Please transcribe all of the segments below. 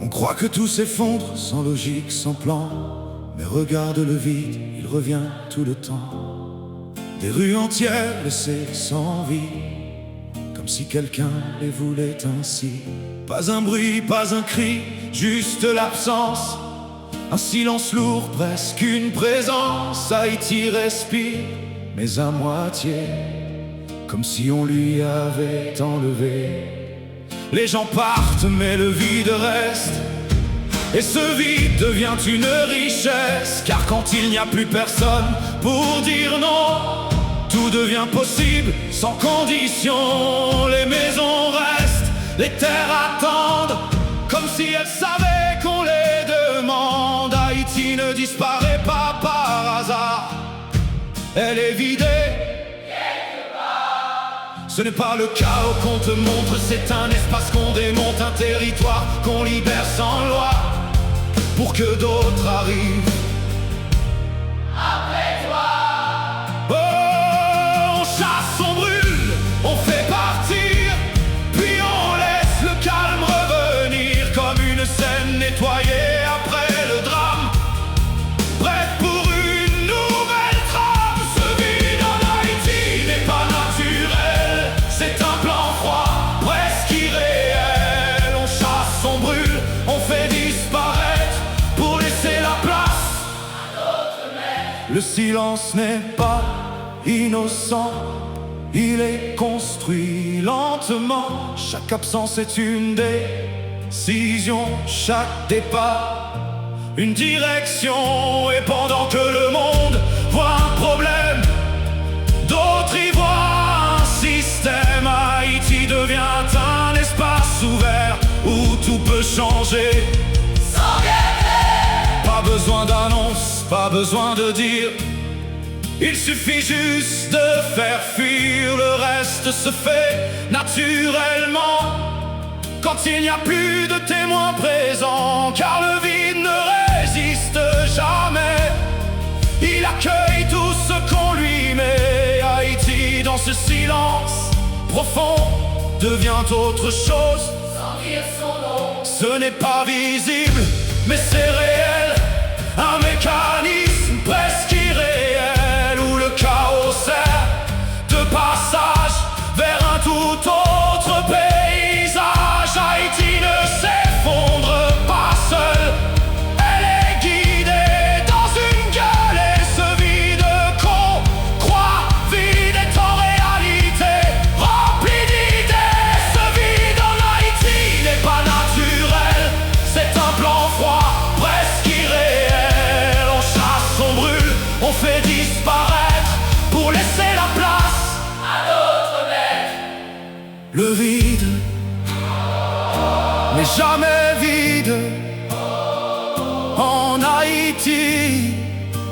croit que tout s'effondre sans logique, sans plan. Mais regarde le vide, il revient tout le temps. Des rues entières laissées sans vie, comme si quelqu'un les voulait ainsi. Pas un bruit, pas un cri, juste l'absence. Un silence lourd, presque une présence. Haïti respire, mais à moitié, comme si on lui avait enlevé. Les gens partent, mais le vide reste. Et ce vide devient une richesse. Car quand il n'y a plus personne pour dire non, tout devient possible sans condition. Les maisons restent, les terres attendent, comme si elles savaient qu'on les demande. Haïti ne disparaît pas par hasard, elle est vidée. Ce n'est pas le chaos qu'on te montre, c'est un espace qu'on démonte, un territoire qu'on libère sans loi, pour que d'autres arrivent après toi. Oh, on chasse, on brûle, on fait partir, puis on laisse le calme revenir, comme une scène nettoyée après le drame, prête pour une nouvelle trame. Ce vide en Haïti n'est pas naturel, c'est un plan froid, presque irréel. On chasse, on brûle, on fait disparaître pour laisser la place à d'autres maîtres. Le silence n'est pas innocent, il est construit lentement. Chaque absence est une décision, chaque départ une direction. Et pendant que le monde voit un problème, d'autres y voient un système. Haïti devient un espace ouvert où tout peut changer. Pas besoin d'annonce, pas besoin de dire, il suffit juste de faire fuir. Le reste se fait naturellement quand il n'y a plus de témoins présents. Car le vide ne résiste jamais, il accueille tout ce qu'on lui met. Haïti dans ce silence profond devient autre chose sans dire son nom. Ce n'est pas visible, mais c'est réel, un mécanisme presque irréel, où le chaos sert de passage vers un tout autre paysage. Haïti ne s'effondre pas seule, elle est guidée dans une gueule. Et ce vide qu'on croit vide est en réalité rempli d'idées. Ce vide en Haïti n'est pas naturel, c'est un plan froid, presque irréel. On chasse, on brûle, on fait disparaître pour laisser la place à d'autres maîtres. Le vide n'est jamais vide en Haïti,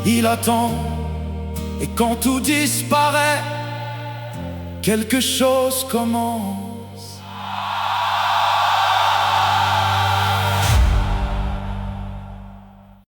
il attend. Et quand tout disparaît, quelque chose commence.